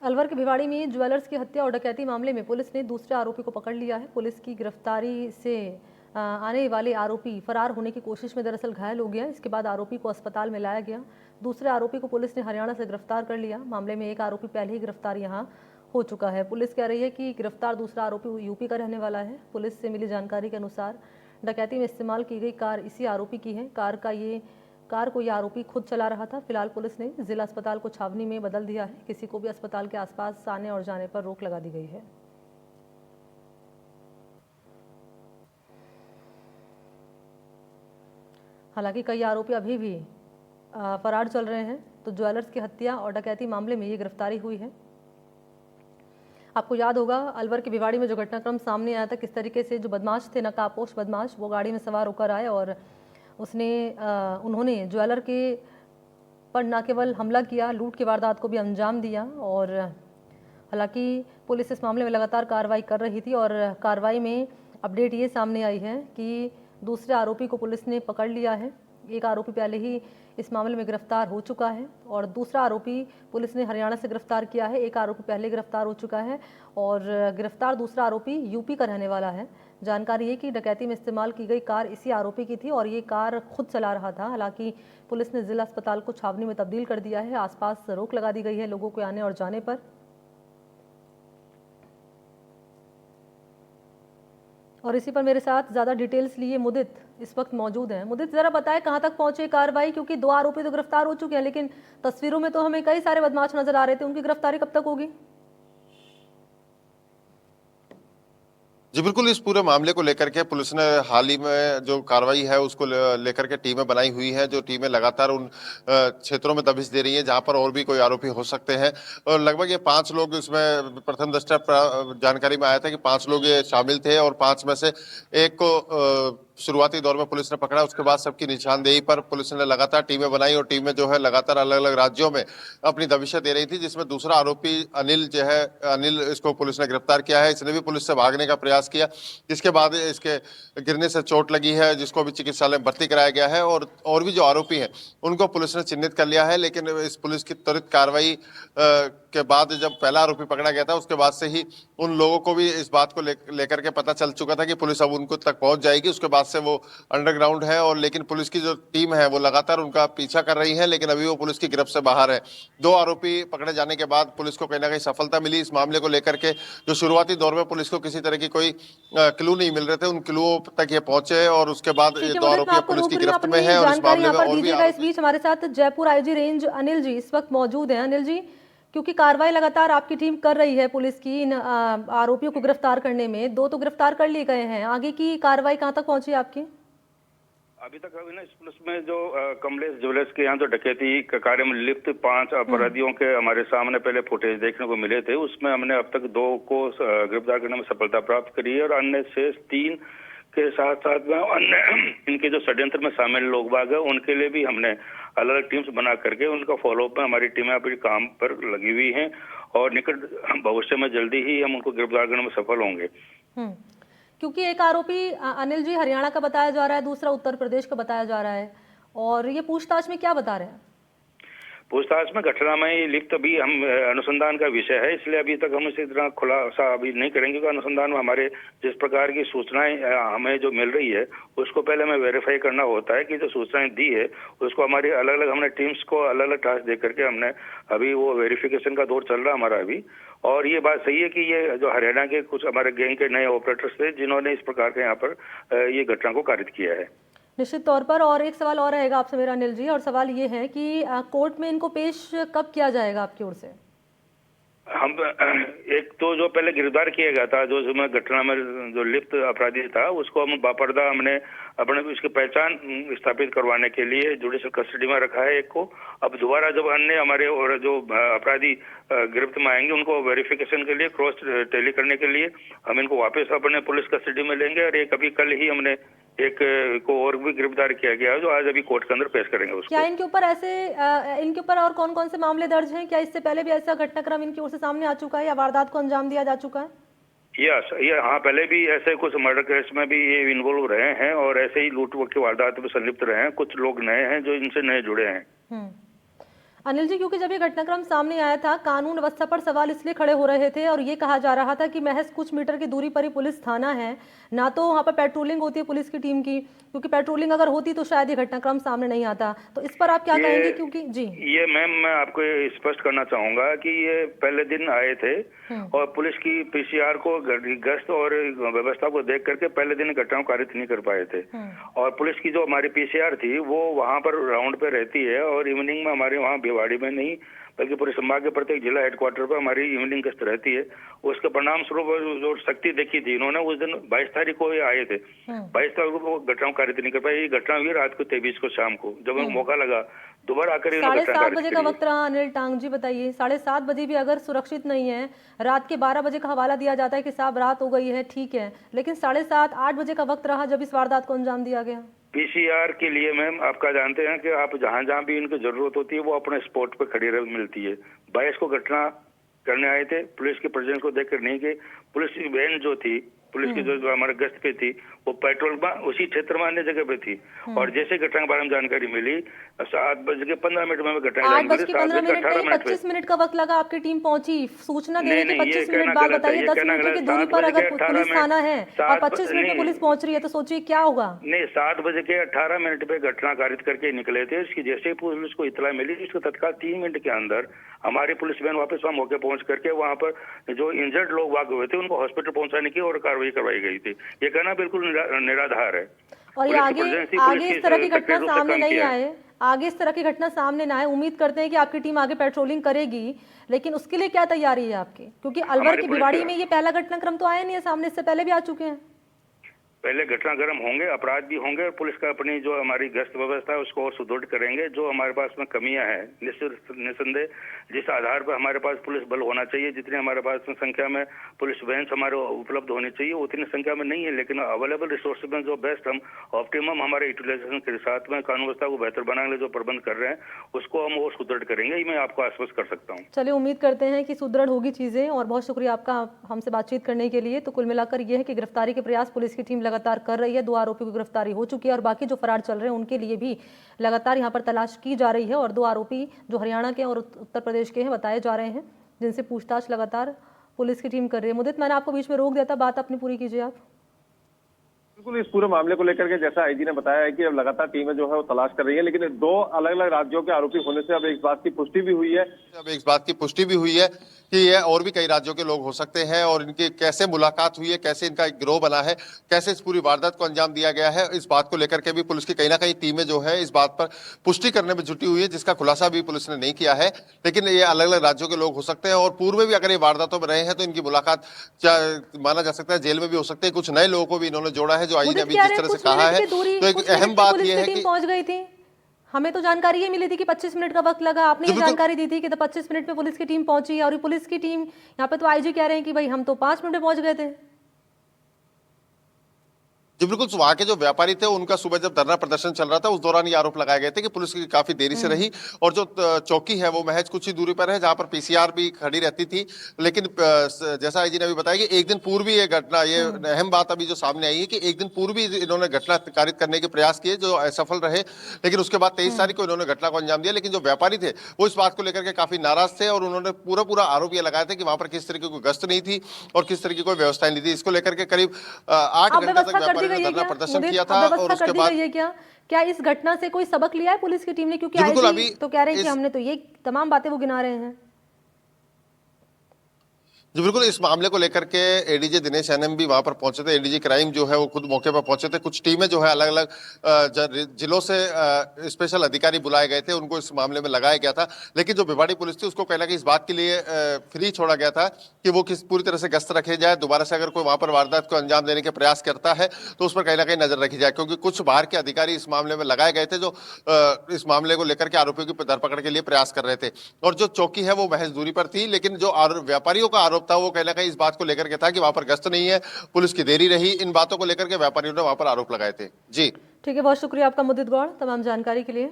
अलवर के भिवाड़ी में ज्वेलर्स की हत्या और डकैती मामले में पुलिस ने दूसरे आरोपी को पकड़ लिया है। पुलिस की गिरफ्तारी से आने वाले आरोपी फरार होने की कोशिश में दरअसल घायल हो गया। इसके बाद आरोपी को अस्पताल में लाया गया। दूसरे आरोपी को पुलिस ने हरियाणा से गिरफ्तार कर लिया। मामले में एक आरोपी पहले ही गिरफ्तार यहां हो चुका है। पुलिस कह रही है कि गिरफ्तार दूसरा आरोपी यूपी का रहने वाला है। पुलिस से मिली जानकारी के अनुसार डकैती में इस्तेमाल की गई कार इसी आरोपी की है। कार को यह आरोपी खुद चला रहा था। फिलहाल पुलिस ने जिला अस्पताल को छावनी में बदल दिया है। किसी को भी अस्पताल के आसपास आने और जाने पर रोक लगा दी गई है। हालांकि कई आरोपी अभी भी फरार चल रहे हैं। तो ज्वेलर्स की हत्या और डकैती मामले में ये गिरफ्तारी हुई है। आपको याद होगा अलवर के भिवाड़ी में जो घटनाक्रम सामने आया था, किस तरीके से जो बदमाश थे, नकाबपोश बदमाश, वो गाड़ी में सवार होकर आए और उन्होंने ज्वेलर के पर न केवल हमला किया, लूट की वारदात को भी अंजाम दिया। और हालांकि पुलिस इस मामले में लगातार कार्रवाई कर रही थी और कार्रवाई में अपडेट ये सामने आई है कि दूसरे आरोपी को पुलिस ने पकड़ लिया है। एक आरोपी पहले ही इस मामले में गिरफ्तार हो चुका है और दूसरा आरोपी पुलिस ने हरियाणा से गिरफ्तार किया है। एक आरोपी पहले गिरफ्तार हो चुका है और गिरफ्तार दूसरा आरोपी यूपी का रहने वाला है। जानकारी है कि डकैती में इस्तेमाल की गई कार इसी आरोपी की थी और ये कार खुद चला रहा था। हालांकि पुलिस ने जिला अस्पताल को छावनी में तब्दील कर दिया है। आसपास रोक लगा दी गई है लोगों के आने और जाने पर। और इसी पर मेरे साथ ज़्यादा डिटेल्स लिए मुदित इस वक्त मौजूद हैं। मुदित, ज़रा बताएं कहाँ तक पहुंचे कार्रवाई, क्योंकि दो आरोपी तो गिरफ्तार हो चुके हैं लेकिन तस्वीरों में तो हमें कई सारे बदमाश नजर आ रहे थे। उनकी गिरफ्तारी कब तक होगी? जी बिल्कुल, इस पूरे मामले को लेकर के पुलिस ने हाल ही में जो कार्रवाई है उसको लेकर के टीमें बनाई हुई हैं। जो टीमें लगातार उन क्षेत्रों में दबिश दे रही हैं जहां पर और भी कोई आरोपी हो सकते हैं। और लगभग ये 5 लोग, इसमें प्रथम दृष्टया जानकारी में आया था कि 5 लोग ये शामिल थे और 5 में से एक को शुरुआती दौर में पुलिस ने पकड़ा। उसके बाद सबकी निशानदेही पर पुलिस ने लगातार टीमें बनाई और टीमें जो है लगातार अलग अलग राज्यों में अपनी दबिशें दे रही थी, जिसमें दूसरा आरोपी अनिल जो है, अनिल, इसको पुलिस ने गिरफ्तार किया है। इसने भी पुलिस से भागने का प्रयास किया, जिसके बाद इसके गिरने से चोट लगी है, जिसको भी चिकित्सालय में भर्ती कराया गया है। और भी जो आरोपी हैं उनको पुलिस ने चिन्हित कर लिया है। लेकिन इस पुलिस की त्वरित कार्रवाई के बाद जब पहला आरोपी पकड़ा गया था, उसके बाद से ही उन लोगों को भी इस बात को लेकर के पता चल चुका था कि पुलिस अब उनको तक पहुंच जाएगी। उसके बाद से वो अंडरग्राउंड है और लेकिन पुलिस की जो टीम है वो लगातार उनका पीछा कर रही है, लेकिन अभी वो पुलिस की गिरफ्त से बाहर है। 2 आरोपी पकड़े जाने के बाद पुलिस को कहीं ना कहीं सफलता मिली इस मामले को लेकर के। जो शुरुआती दौर में पुलिस को किसी तरह की कोई क्लू नहीं मिल रहे थे, उन क्लूओं तक ये पहुंचे और उसके बाद ये ठीक है 2 मुदित, मैं आरोपी आपको पुलिस रोक की रही हूँ। गिरफ्त में अपनी है और इस जानकारी मामले यहाँ में पर और भी दीजिएगा। इस आरोपी। बीच हमारे साथ जयपुर आईजी रेंज अनिल जी इस वक्त मौजूद हैं। अनिल जी, क्योंकि कार्रवाई लगातार आपकी टीम कर रही है पुलिस की इन आरोपियों को गिरफ्तार करने में, 2 तो गिरफ्तार कर लिए गए हैं, आगे की कार्रवाई कहाँ तक पहुंची है आपकी? अभी तक अभी ना इस पुलिस में जो कमलेश ज्वेलर्स के यहाँ जो डकैती के कार्य में लिप्त 5 अपराधियों के हमारे सामने पहले फुटेज देखने को मिले थे, उसमें हमने अब तक 2 को गिरफ्तार करने में सफलता प्राप्त करी है और अन्य शेष 3 के साथ साथ में अन्य इनके जो षड्यंत्र में शामिल लोग बाग है उनके लिए भी हमने अलग अलग टीम्स बना करके उनका फॉलोअप में हमारी टीमें अभी काम पर लगी हुई हैं और निकट भविष्य में जल्दी ही हम उनको गिरफ्तार करने में सफल होंगे। क्योंकि एक आरोपी अनिल जी हरियाणा का बताया जा रहा है, दूसरा उत्तर प्रदेश का बताया जा रहा है, और ये पूछताछ में क्या बता रहे हैं? पूछताछ में घटना में लिप्त अभी हम अनुसंधान का विषय है, इसलिए अभी तक हम इसी तरह खुलासा अभी नहीं करेंगे क्योंकि अनुसंधान में हमारे जिस प्रकार की सूचनाएं हमें जो मिल रही है उसको पहले हमें वेरीफाई करना होता है कि जो सूचनाएं दी है उसको हमारी अलग अलग हमने टीम्स को अलग अलग टास्क दे करके हमने अभी वो वेरिफिकेशन का दौर चल रहा है हमारा अभी। और ये बात सही है कि ये जो हरियाणा के कुछ हमारे गैंग के नए ऑपरेटर्स थे जिन्होंने इस प्रकार के यहाँ पर ये घटना को कारित किया है। निश्चित तौर पर। और एक सवाल और रहेगा आपसे मेरा अनिल जी, और सवाल ये है कि कोर्ट में इनको पेश कब किया जाएगा आपकी ओर से? हम एक तो जो पहले गिरफ्तार किया गया था, जो उसमें घटना में जो लिप्त अपराधी था, उसको हम बापर्दा हमने अपने उसकी पहचान स्थापित करवाने के लिए जुडिशियल कस्टडी में रखा है एक को। अब दोबारा जब अन्य हमारे और जो अपराधी गिरफ्त में आएंगे उनको वेरिफिकेशन के लिए क्रॉस टैली करने के लिए हम इनको वापस अपने पुलिस कस्टडी में लेंगे। और एक अभी कल ही हमने एक को और भी गिरफ्तार किया गया है जो आज अभी कोर्ट के अंदर पेश करेंगे उसको। क्या इनके ऊपर और कौन कौन से मामले दर्ज हैं? क्या इससे पहले भी ऐसा घटनाक्रम इनकी ओर से सामने आ चुका है या वारदात को अंजाम दिया जा चुका है? ये हाँ, पहले भी ऐसे कुछ मर्डर केस में भी ये इन्वॉल्व रहे हैं और ऐसे ही लूट की वारदात में संलिप्त रहे हैं। कुछ लोग नए हैं जो इनसे नए जुड़े हैं। अनिल जी, क्योंकि जब ये घटनाक्रम सामने आया था, कानून व्यवस्था पर सवाल इसलिए खड़े हो रहे थे और ये कहा जा रहा था कि महज कुछ मीटर की दूरी पर ही पुलिस थाना है, ना तो वहाँ पर पेट्रोलिंग होती है पुलिस की टीम की, क्योंकि पेट्रोलिंग अगर होती तो शायद ये घटनाक्रम सामने नहीं आता। तो इस पर आप क्या कहेंगे? क्योंकि जी, ये मैम, मैं आपको ये स्पष्ट करना चाहूंगा कि ये पहले दिन आए थे और पुलिस की पीसीआर को गश्त और व्यवस्था को देख करके पहले दिन घटनाओं कारित नहीं कर पाए थे। और पुलिस की जो हमारी पीसीआर थी वो वहां पर राउंड पे रहती है और इवनिंग में हमारे वहाँ भिवाड़ी में नहीं बल्कि पूरे संभाग के प्रत्येक जिला हेडक्वार्टर पर हमारी इवनिंग गश्त रहती है। उसके परिणाम स्वरूप जो शक्ति देखी थी इन्होंने उस दिन 22 तारीख को ये आए थे। 22 तारीख को वो घटनाओं कारित नहीं कर पाए। ये घटना हुई रात को 23 को शाम को, जब उनको मौका लगा दोबारा आकर 7:30 बजे का वक्त रहा। अनिल टांग जी बताइए, 7:30 बजे भी अगर सुरक्षित नहीं है, रात के 12 बजे का हवाला दिया जाता है कि साहब रात हो गई है, ठीक है, लेकिन 7:30 8 बजे का वक्त रहा जब इस वारदात को अंजाम दिया गया। पीसीआर के लिए मैम आपका जानते हैं कि आप जहां जहां भी इनको जरूरत होती है वो अपने स्पॉट पे खड़ी रह मिलती है। 22 को घटना करने आए थे, पुलिस के प्रेजेंस को देखकर नहीं गए। पुलिस की वैन जो थी, पुलिस की जो हमारे गश्त पे थी, वो पेट्रोल में उसी क्षेत्र में अन्य जगह पे थी। और जैसे घटना के बारे में जानकारी मिली 7:15 में घटना 8:15 25 मिनट का वक्त लगा, आपकी टीम पहुंची, सूचना देने के 25 मिनट बाद बताइए 10 मिनट की दूरी पर अगर पुलिस थाना है और 25 मिनट में पुलिस पहुंच रही है तो सोचिए क्या होगा। नहीं, 7:18 पे घटना कारित करके निकले थे। इसकी जैसे ही पुलिस को इतला मिली, इसको तत्काल 3 मिनट के अंदर हमारी पुलिस वैन वापस वहां मौके पहुंच करके वहां पर जो इंजर्ड लोग वाक़ हुए थे उनको हॉस्पिटल पहुंचाने की और कार्रवाई करवाई गई थी। ये कहना बिल्कुल निराधार है। और ये आगे इस तरह की घटना सामने नहीं आए, आगे इस तरह की घटना सामने ना आए। उम्मीद करते हैं कि आपकी टीम आगे पेट्रोलिंग करेगी, लेकिन उसके लिए क्या तैयारी है आपकी? क्योंकि अलवर की भिवाड़ी में ये पहला घटनाक्रम तो आया नहीं है सामने, इससे पहले भी आ चुके हैं। पहले घटनाक्रम होंगे, अपराध भी होंगे और पुलिस का अपनी जो हमारी गश्त व्यवस्था है उसको और सुदृढ़ करेंगे। जो हमारे पास में कमियां हैं निस्संदेह जिस आधार पर हमारे पास पुलिस बल होना चाहिए, जितने हमारे पास में संख्या में पुलिस वैन हमारे उपलब्ध होनी चाहिए उतनी संख्या में नहीं है। लेकिन अवेलेबल रिसोर्स में जो बेस्ट हम ऑप्टिमम हमारे यूटिलाइजेशन के साथ में कानून व्यवस्था को बेहतर बनाने के लिए जो प्रबंध कर रहे हैं उसको हम और सुदृढ़ करेंगे, ये मैं आपको आश्वस्त कर सकता हूँ। चलिए, उम्मीद करते हैं कि सुदृढ़ होगी चीजें और बहुत शुक्रिया आपका हमसे बातचीत करने के लिए। तो कुल मिलाकर यह है कि गिरफ्तारी के प्रयास पुलिस की टीम लगातार कर रही है। 2 आरोपियों की गिरफ्तारी हो चुकी है और बाकी जो फरार चल रहे हैं उनके लिए भी लगातार यहां पर तलाश की जा रही है। और 2 आरोपी जो हरियाणा के और उत्तर प्रदेश के हैं बताए जा रहे हैं, जिनसे पूछताछ लगातार पुलिस की टीम कर रही है। मुदित, मैंने आपको बीच में रोक दिया था, बात अपनी पूरी कीजिए आप। बिल्कुल, इस पूरे मामले को लेकर के जैसा आईजी ने बताया है कि अब लगातार टीमें जो है वो तलाश कर रही है, लेकिन 2 अलग अलग राज्यों के आरोपी होने से अब एक बात की पुष्टि भी हुई है कि ये और भी कई राज्यों के लोग हो सकते हैं और इनकी कैसे मुलाकात हुई है, कैसे इनका एक गिरोह बना है, कैसे इस पूरी वारदात को अंजाम दिया गया है, इस बात को लेकर के भी पुलिस की कहीं ना कहीं टीमें जो है इस बात पर पुष्टि करने में जुटी हुई है, जिसका खुलासा भी पुलिस ने नहीं किया है। लेकिन ये अलग अलग राज्यों के लोग हो सकते हैं और पूर्व में भी अगर ये वारदातों में रहे हैं तो इनकी मुलाकात माना जा सकता है जेल में भी हो सकते हैं। कुछ नए लोगों को भी इन्होंने जोड़ा है, जो आईजी ने अभी जिस तरह से कहा है। तो एक अहम बात यह है कि पहुंच गई थी, हमें तो जानकारी ये मिली थी कि 25 मिनट का वक्त लगा। आपने ये जानकारी दी थी कि 25 मिनट में पुलिस की टीम पहुंची और पुलिस की टीम यहाँ पे तो आईजी कह रहे हैं कि भाई हम तो 5 मिनट में पहुंच गए थे। जी बिल्कुल, वहां के जो व्यापारी थे उनका सुबह जब धरना प्रदर्शन चल रहा था उस दौरान ये आरोप लगाए गए थे कि पुलिस की काफी देरी से रही और जो चौकी है वो महज कुछ ही दूरी पर है जहां पर पीसीआर भी खड़ी रहती थी। लेकिन जैसा आईजी ने अभी बताया कि एक दिन पूर्व ही ये घटना, ये अहम बात अभी जो सामने आई है कि एक दिन पूर्व ही इन्होंने घटना कारित करने के प्रयास किए जो असफल रहे। लेकिन उसके बाद 23 तारीख को इन्होंने घटना को अंजाम दिया। लेकिन जो व्यापारी थे वो इस बात को लेकर के काफी नाराज थे और उन्होंने पूरा आरोप ये लगाया था कि वहां पर किस तरीके की गश्त नहीं थी और किस तरीके की कोई व्यवस्था नहीं थी। इसको लेकर के करीब 8 घंटे तक व्यापारी ने धरना प्रदर्शन किया था। और उसके बाद क्या इस घटना से कोई सबक लिया है पुलिस की टीम ने? क्योंकि आईजी तो कह रहे हैं कि हमने तो ये तमाम बातें वो गिना रहे हैं। जी बिल्कुल, इस मामले को लेकर के एडीजे दिनेश एनएम भी वहां पर पहुंचे थे। एडीजे क्राइम जो है वो खुद मौके पर पहुंचे थे। कुछ टीमें जो है अलग अलग जिलों से स्पेशल अधिकारी बुलाए गए थे, उनको इस मामले में लगाया गया था। लेकिन जो भिवाड़ी पुलिस थी उसको कहना कि इस बात के लिए फ्री छोड़ा गया था कि वो किस पूरी तरह से गश्त रखे जाए। दोबारा से अगर कोई वहां पर वारदात को अंजाम देने के प्रयास करता है तो उस पर कहीं ना कहीं नजर रखी जाए, क्योंकि कुछ बाहर के अधिकारी इस मामले में लगाए गए थे जो इस मामले को लेकर के आरोपियों की धरपकड़ के लिए प्रयास कर रहे थे। और जो चौकी है वो महज दूरी पर थी। लेकिन जो व्यापारियों का आरोप था वो कहीं ना कहीं बात को लेकर के था कि वहां पर गश्त नहीं है, पुलिस की देरी रही। इन बातों को लेकर के व्यापारियों ने वहां पर आरोप लगाए थे। जी ठीक है, बहुत शुक्रिया आपका मुदित गौड़ तमाम जानकारी के लिए।